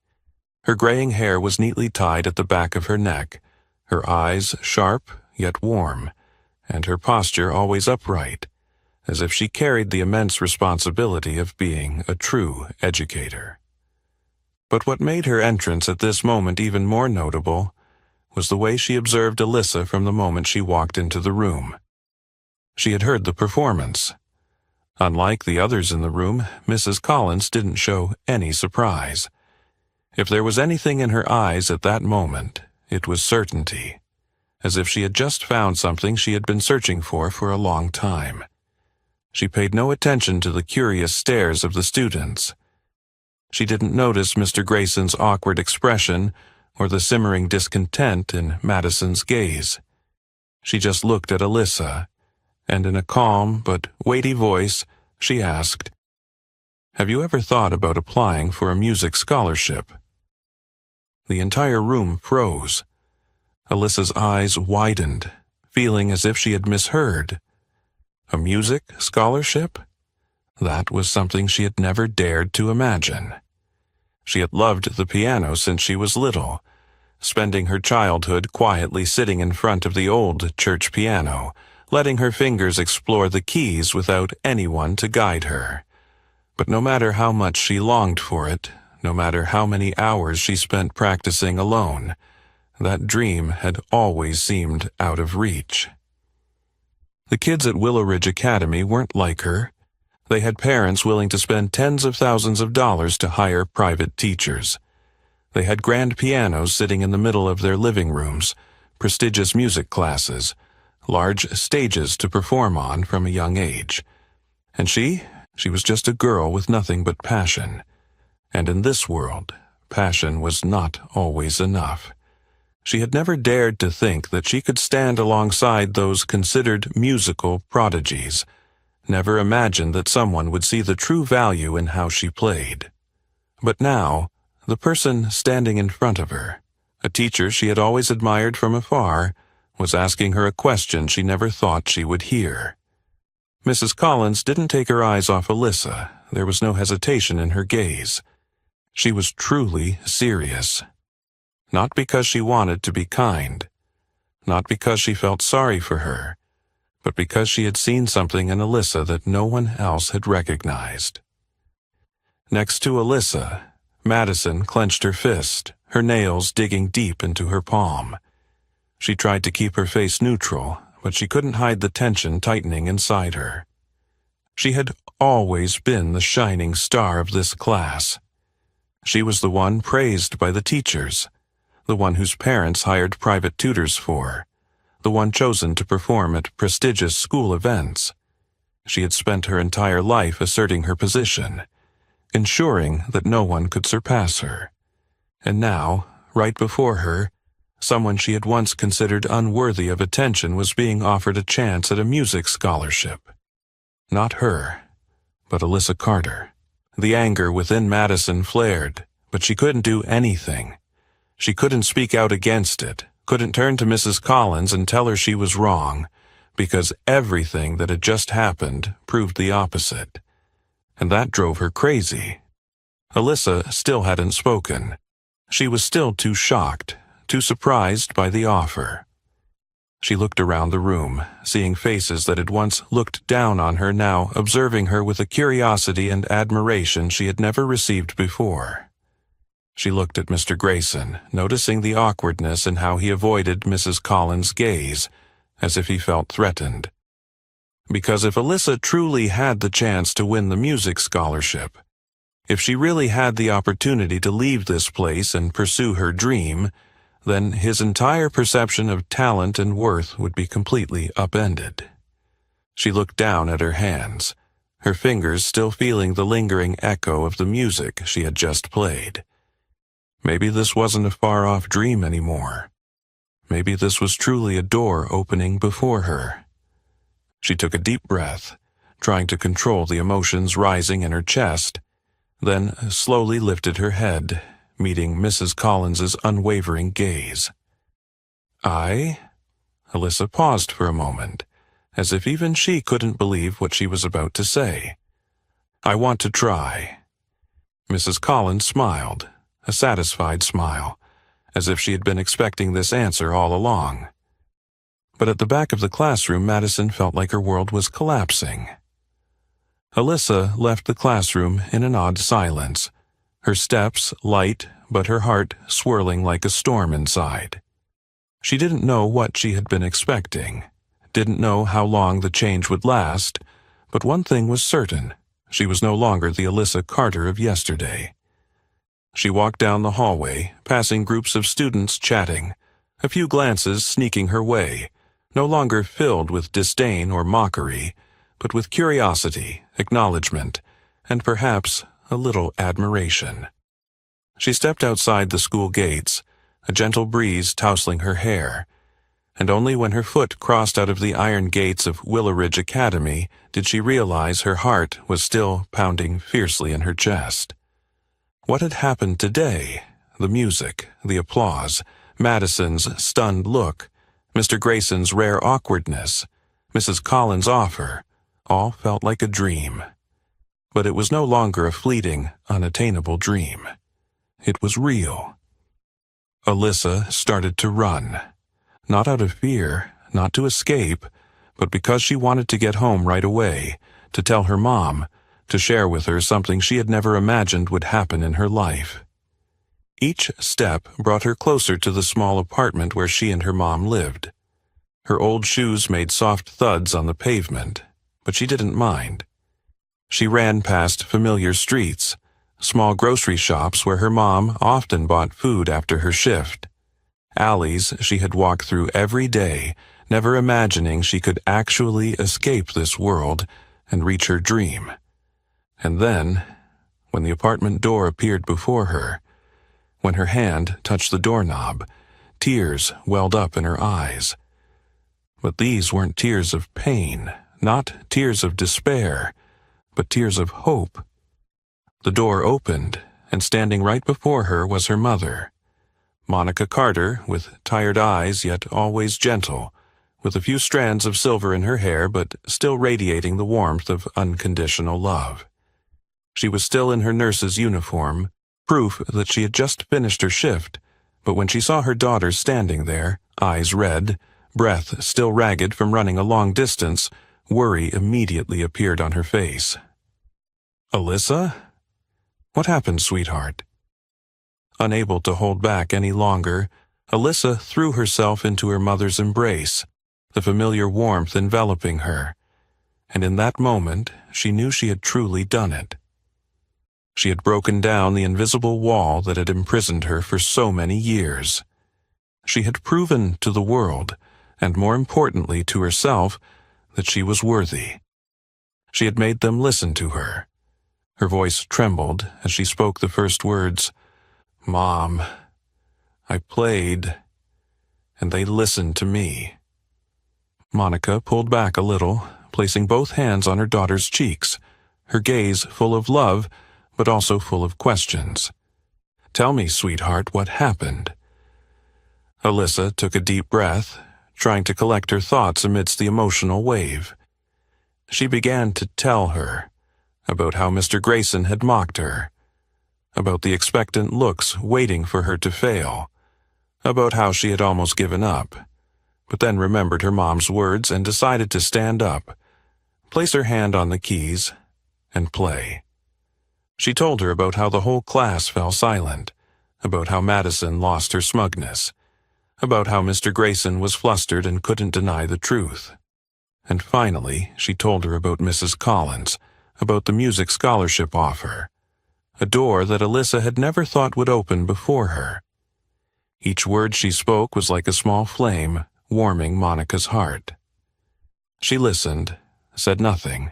Her graying hair was neatly tied at the back of her neck, her eyes sharp yet warm, and her posture always upright, as if she carried the immense responsibility of being a true educator. But what made her entrance at this moment even more notable was the way she observed Alyssa from the moment she walked into the room. She had heard the performance. Unlike the others in the room, Mrs. Collins didn't show any surprise. If there was anything in her eyes at that moment, it was certainty, as if she had just found something she had been searching for a long time. She paid no attention to the curious stares of the students. She didn't notice Mr. Grayson's awkward expression or the simmering discontent in Madison's gaze. She just looked at Alyssa, and in a calm but weighty voice, she asked, "Have you ever thought about applying for a music scholarship?" The entire room froze. Alyssa's eyes widened, feeling as if she had misheard. A music scholarship? That was something she had never dared to imagine. She had loved the piano since she was little, spending her childhood quietly sitting in front of the old church piano, letting her fingers explore the keys without anyone to guide her. But no matter how much she longed for it, no matter how many hours she spent practicing alone, that dream had always seemed out of reach. The kids at Willow Ridge Academy weren't like her. They had parents willing to spend tens of thousands of dollars to hire private teachers. They had grand pianos sitting in the middle of their living rooms, prestigious music classes, large stages to perform on from a young age. And she was just a girl with nothing but passion. And in this world, passion was not always enough. She had never dared to think that she could stand alongside those considered musical prodigies, never imagined that someone would see the true value in how she played. But now, the person standing in front of her, a teacher she had always admired from afar, was asking her a question she never thought she would hear. Mrs. Collins didn't take her eyes off Alyssa. There was no hesitation in her gaze. She was truly serious. Not because she wanted to be kind, not because she felt sorry for her, but because she had seen something in Alyssa that no one else had recognized. Next to Alyssa, Madison clenched her fist, her nails digging deep into her palm. She tried to keep her face neutral, but she couldn't hide the tension tightening inside her. She had always been the shining star of this class. She was the one praised by the teachers, the one whose parents hired private tutors for, the one chosen to perform at prestigious school events. She had spent her entire life asserting her position, ensuring that no one could surpass her. And now, right before her, someone she had once considered unworthy of attention was being offered a chance at a music scholarship. Not her, but Alyssa Carter. The anger within Madison flared, but she couldn't do anything. She couldn't speak out against it, couldn't turn to Mrs. Collins and tell her she was wrong, because everything that had just happened proved the opposite. And that drove her crazy. Alyssa still hadn't spoken. She was still too shocked, too surprised by the offer. She looked around the room, seeing faces that had once looked down on her now observing her with a curiosity and admiration she had never received before. She looked at Mr. Grayson, noticing the awkwardness in how he avoided Mrs. Collins' gaze, as if he felt threatened. Because if Alyssa truly had the chance to win the music scholarship, if she really had the opportunity to leave this place and pursue her dream, then his entire perception of talent and worth would be completely upended. She looked down at her hands, her fingers still feeling the lingering echo of the music she had just played. Maybe this wasn't a far-off dream anymore. Maybe this was truly a door opening before her. She took a deep breath, trying to control the emotions rising in her chest, then slowly lifted her head, meeting Mrs. Collins's unwavering gaze. Alyssa paused for a moment, as if even she couldn't believe what she was about to say. I want to try. Mrs. Collins smiled, a satisfied smile, as if she had been expecting this answer all along. But at the back of the classroom, Madison felt like her world was collapsing. Alyssa left the classroom in an odd silence, her steps light, but her heart swirling like a storm inside. She didn't know what she had been expecting, didn't know how long the change would last, but one thing was certain: she was no longer the Alyssa Carter of yesterday. She walked down the hallway, passing groups of students chatting, a few glances sneaking her way, no longer filled with disdain or mockery, but with curiosity, acknowledgement, and perhaps a little admiration. She stepped outside the school gates, a gentle breeze tousling her hair, and only when her foot crossed out of the iron gates of Willow Ridge Academy did she realize her heart was still pounding fiercely in her chest. What had happened today, the music, the applause, Madison's stunned look, Mr. Grayson's rare awkwardness, Mrs. Collins' offer, all felt like a dream. But it was no longer a fleeting, unattainable dream. It was real. Alyssa started to run, not out of fear, not to escape, but because she wanted to get home right away, to tell her mom, to share with her something she had never imagined would happen in her life. Each step brought her closer to the small apartment where she and her mom lived. Her old shoes made soft thuds on the pavement, but she didn't mind. She ran past familiar streets, small grocery shops where her mom often bought food after her shift, alleys she had walked through every day, never imagining she could actually escape this world and reach her dream. And then, when the apartment door appeared before her, when her hand touched the doorknob, tears welled up in her eyes. But these weren't tears of pain, not tears of despair, but tears of hope. The door opened, and standing right before her was her mother, Monica Carter, with tired eyes yet always gentle, with a few strands of silver in her hair but still radiating the warmth of unconditional love. She was still in her nurse's uniform, proof that she had just finished her shift, but when she saw her daughter standing there, eyes red, breath still ragged from running a long distance, worry immediately appeared on her face. "Alyssa? What happened, sweetheart?" Unable to hold back any longer, Alyssa threw herself into her mother's embrace, the familiar warmth enveloping her, and in that moment she knew she had truly done it. She had broken down the invisible wall that had imprisoned her for so many years. She had proven to the world, and more importantly to herself, that she was worthy. She had made them listen to her. Her voice trembled as she spoke the first words, "Mom, I played, and they listened to me." Monica pulled back a little, placing both hands on her daughter's cheeks, her gaze full of love, but also full of questions. "Tell me, sweetheart, what happened?" Alyssa took a deep breath, trying to collect her thoughts amidst the emotional wave. She began to tell her about how Mr. Grayson had mocked her, about the expectant looks waiting for her to fail, about how she had almost given up, but then remembered her mom's words and decided to stand up, place her hand on the keys, and play. She told her about how the whole class fell silent, about how Madison lost her smugness, about how Mr. Grayson was flustered and couldn't deny the truth. And finally, she told her about Mrs. Collins, about the music scholarship offer, a door that Alyssa had never thought would open before her. Each word she spoke was like a small flame warming Monica's heart. She listened, said nothing,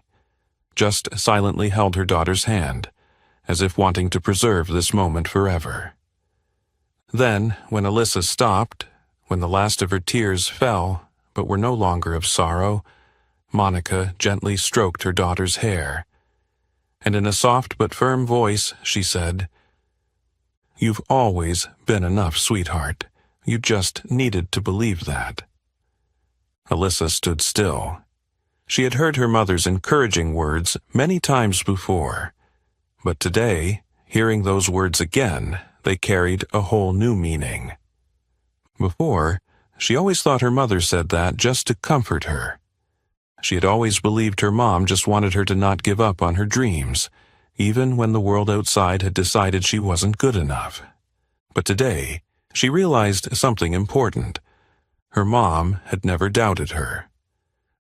just silently held her daughter's hand, as if wanting to preserve this moment forever. Then, when Alyssa stopped, when the last of her tears fell, but were no longer of sorrow, Monica gently stroked her daughter's hair, and in a soft but firm voice she said, "You've always been enough, sweetheart. You just needed to believe that." Alyssa stood still. She had heard her mother's encouraging words many times before, but today, hearing those words again, they carried a whole new meaning. Before, she always thought her mother said that just to comfort her. She had always believed her mom just wanted her to not give up on her dreams, even when the world outside had decided she wasn't good enough. But today, she realized something important. Her mom had never doubted her.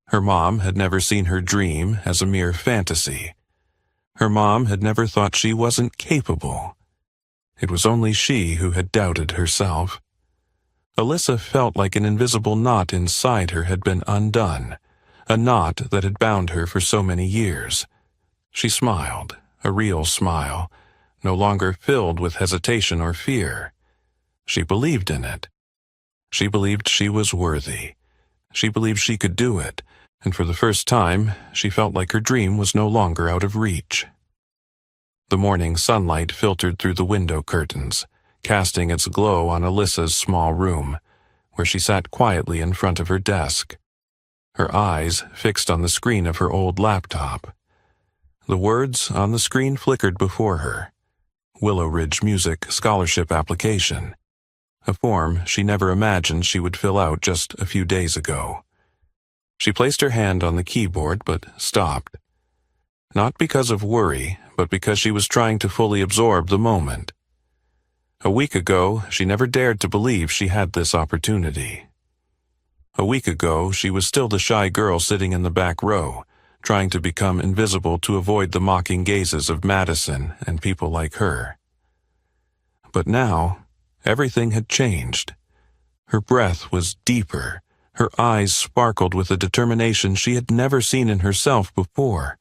Her mom had never seen her dream as a mere fantasy. Her mom had never thought she wasn't capable. It was only she who had doubted herself. Alyssa felt like an invisible knot inside her had been undone, a knot that had bound her for so many years. She smiled, a real smile, no longer filled with hesitation or fear. She believed in it. She believed she was worthy. She believed she could do it, and for the first time, she felt like her dream was no longer out of reach. The morning sunlight filtered through the window curtains, casting its glow on Alyssa's small room, where she sat quietly in front of her desk, her eyes fixed on the screen of her old laptop. The words on the screen flickered before her. Willow Ridge Music Scholarship Application, a form she never imagined she would fill out just a few days ago. She placed her hand on the keyboard but stopped. Not because of worry, but because she was trying to fully absorb the moment. A week ago, she never dared to believe she had this opportunity. A week ago, she was still the shy girl sitting in the back row, trying to become invisible to avoid the mocking gazes of Madison and people like her. But now, everything had changed. Her breath was deeper. Her eyes sparkled with a determination she had never seen in herself before.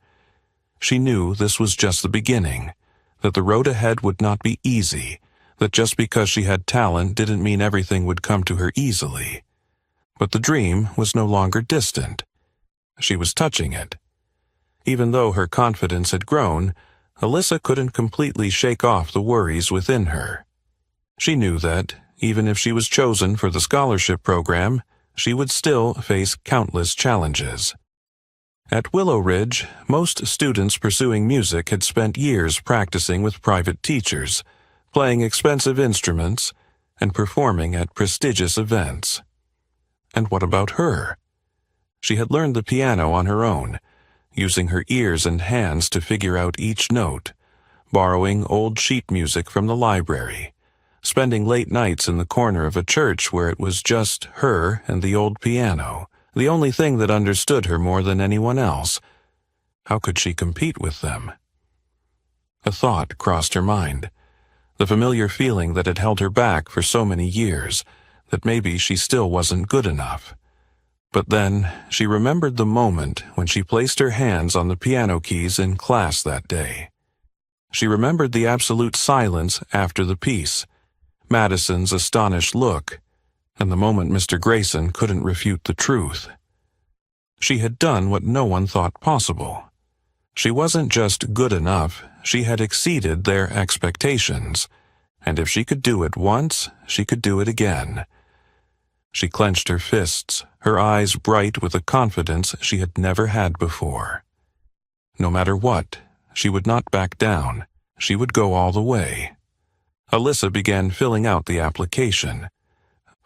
She knew this was just the beginning, that the road ahead would not be easy, that just because she had talent didn't mean everything would come to her easily. But the dream was no longer distant. She was touching it. Even though her confidence had grown, Alyssa couldn't completely shake off the worries within her. She knew that, even if she was chosen for the scholarship program, she would still face countless challenges. At Willow Ridge, most students pursuing music had spent years practicing with private teachers, playing expensive instruments, and performing at prestigious events. And what about her? She had learned the piano on her own, using her ears and hands to figure out each note, borrowing old sheet music from the library, spending late nights in the corner of a church where it was just her and the old piano, the only thing that understood her more than anyone else. How could she compete with them? A thought crossed her mind, the familiar feeling that had held her back for so many years, that maybe she still wasn't good enough. But then she remembered the moment when she placed her hands on the piano keys in class that day. She remembered the absolute silence after the piece, Madison's astonished look, and the moment Mr. Grayson couldn't refute the truth. She had done what no one thought possible. She wasn't just good enough, she had exceeded their expectations, and if she could do it once, she could do it again. She clenched her fists, her eyes bright with a confidence she had never had before. No matter what, she would not back down. She would go all the way. Alyssa began filling out the application.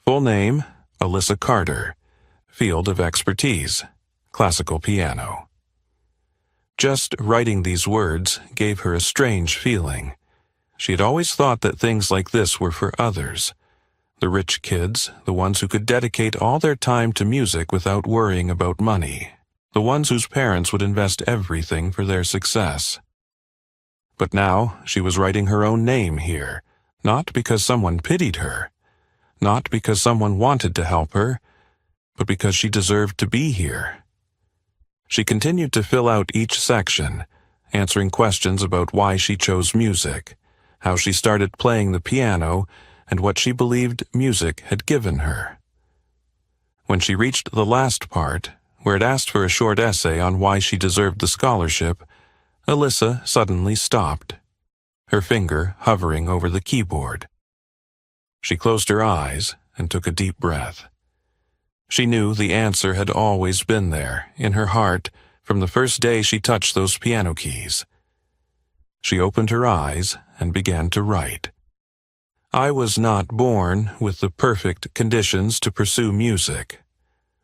Full name, Alyssa Carter. field of expertise, classical piano. Just writing these words gave her a strange feeling. She had always thought that things like this were for others. The rich kids, the ones who could dedicate all their time to music without worrying about money, the ones whose parents would invest everything for their success. But now she was writing her own name here, not because someone pitied her, not because someone wanted to help her, but because she deserved to be here. She continued to fill out each section, answering questions about why she chose music, how she started playing the piano, and what she believed music had given her. When she reached the last part, where it asked for a short essay on why she deserved the scholarship, Alyssa suddenly stopped, her finger hovering over the keyboard. She closed her eyes and took a deep breath. She knew the answer had always been there, in her heart, from the first day she touched those piano keys. She opened her eyes and began to write. I was not born with the perfect conditions to pursue music.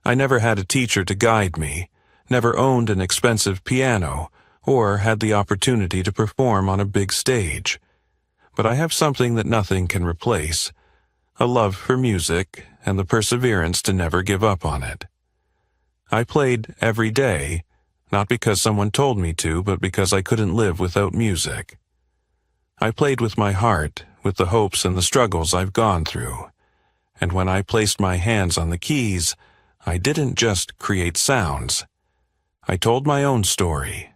I never had a teacher to guide me, never owned an expensive piano, or had the opportunity to perform on a big stage. But I have something that nothing can replace, a love for music and the perseverance to never give up on it. I played every day, not because someone told me to, but because I couldn't live without music. I played with my heart, with the hopes and the struggles I've gone through. And when I placed my hands on the keys, I didn't just create sounds. I told my own story.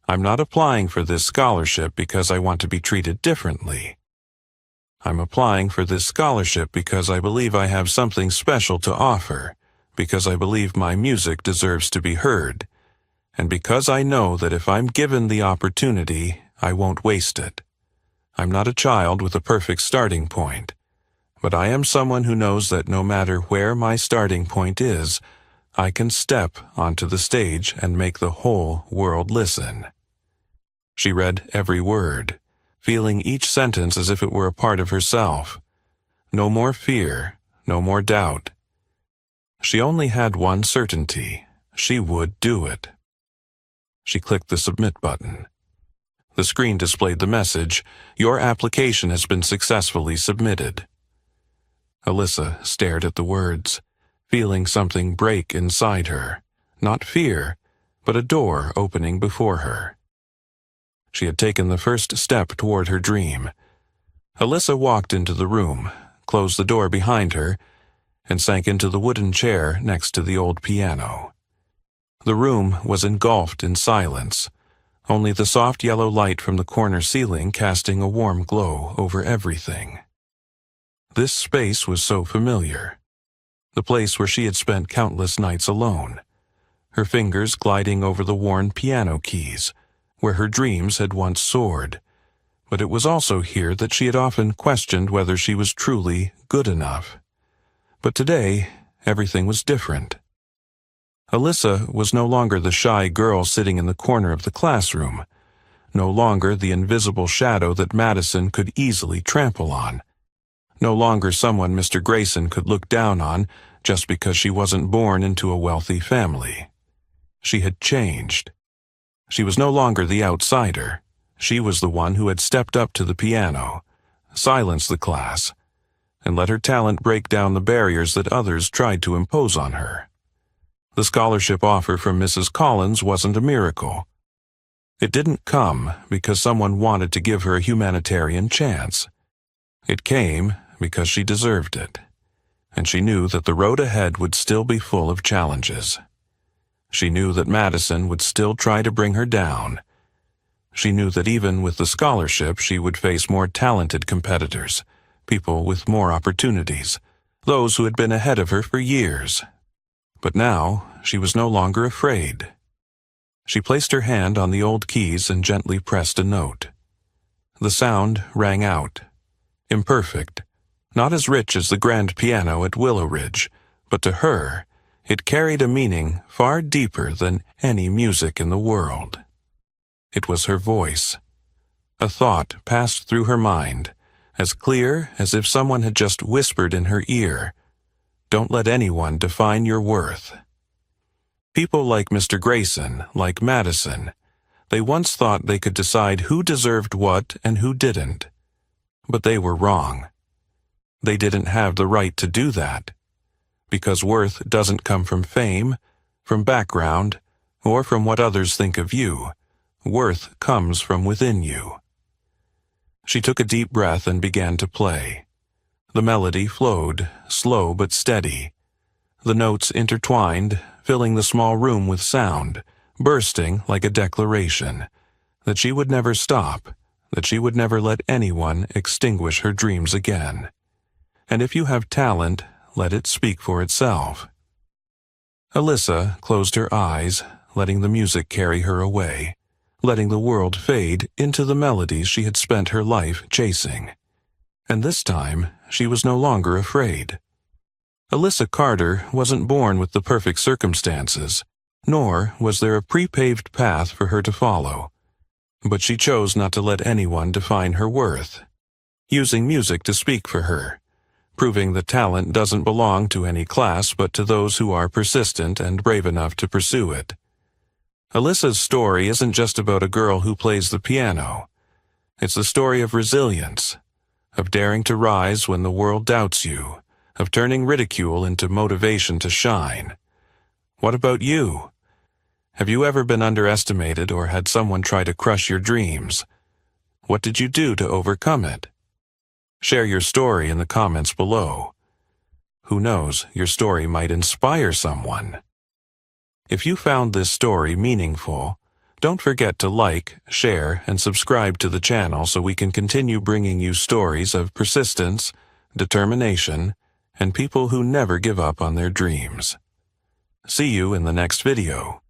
I'm not applying for this scholarship because I want to be treated differently. I'm applying for this scholarship because I believe I have something special to offer, because I believe my music deserves to be heard, and because I know that if I'm given the opportunity, I won't waste it. I'm not a child with a perfect starting point, but I am someone who knows that no matter where my starting point is, I can step onto the stage and make the whole world listen. She read every word, feeling each sentence as if it were a part of herself. No more fear, no more doubt. She only had one certainty: she would do it. She clicked the submit button. The screen displayed the message, "Your application has been successfully submitted." Alyssa stared at the words, feeling something break inside her, not fear, but a door opening before her. She had taken the first step toward her dream. Alyssa walked into the room, closed the door behind her, and sank into the wooden chair next to the old piano. The room was engulfed in silence, only the soft yellow light from the corner ceiling casting a warm glow over everything. This space was so familiar, the place where she had spent countless nights alone, her fingers gliding over the worn piano keys, where her dreams had once soared. But it was also here that she had often questioned whether she was truly good enough. But today, everything was different. Alyssa was no longer the shy girl sitting in the corner of the classroom, no longer the invisible shadow that Madison could easily trample on, no longer someone Mr. Grayson could look down on just because she wasn't born into a wealthy family. She had changed. She was no longer the outsider. She was the one who had stepped up to the piano, silenced the class, and let her talent break down the barriers that others tried to impose on her. The scholarship offer from Mrs. Collins wasn't a miracle. It didn't come because someone wanted to give her a humanitarian chance. It came because she deserved it, and she knew that the road ahead would still be full of challenges. She knew that Madison would still try to bring her down. She knew that even with the scholarship she would face more talented competitors, people with more opportunities, those who had been ahead of her for years. But now she was no longer afraid. She placed her hand on the old keys and gently pressed a note. The sound rang out, imperfect, not as rich as the grand piano at Willow Ridge, but to her, it carried a meaning far deeper than any music in the world. It was her voice. A thought passed through her mind, as clear as if someone had just whispered in her ear, Don't let anyone define your worth. People like Mr. Grayson, like Madison, they once thought they could decide who deserved what and who didn't. But they were wrong. They didn't have the right to do that. Because worth doesn't come from fame, from background, or from what others think of you. Worth comes from within you. She took a deep breath and began to play. The melody flowed, slow but steady. The notes intertwined, filling the small room with sound, bursting like a declaration, that she would never stop, that she would never let anyone extinguish her dreams again. And if you have talent, let it speak for itself. Alyssa closed her eyes, letting the music carry her away, letting the world fade into the melodies she had spent her life chasing. And this time, she was no longer afraid. Alyssa Carter wasn't born with the perfect circumstances, nor was there a pre-paved path for her to follow. But she chose not to let anyone define her worth, using music to speak for her, proving that talent doesn't belong to any class but to those who are persistent and brave enough to pursue it. Alyssa's story isn't just about a girl who plays the piano. It's the story of resilience, of daring to rise when the world doubts you, of turning ridicule into motivation to shine. What about you? Have you ever been underestimated or had someone try to crush your dreams? What did you do to overcome it? Share your story in the comments below. Who knows, your story might inspire someone. If you found this story meaningful, don't forget to like, share, and subscribe to the channel so we can continue bringing you stories of persistence, determination, and people who never give up on their dreams. See you in the next video.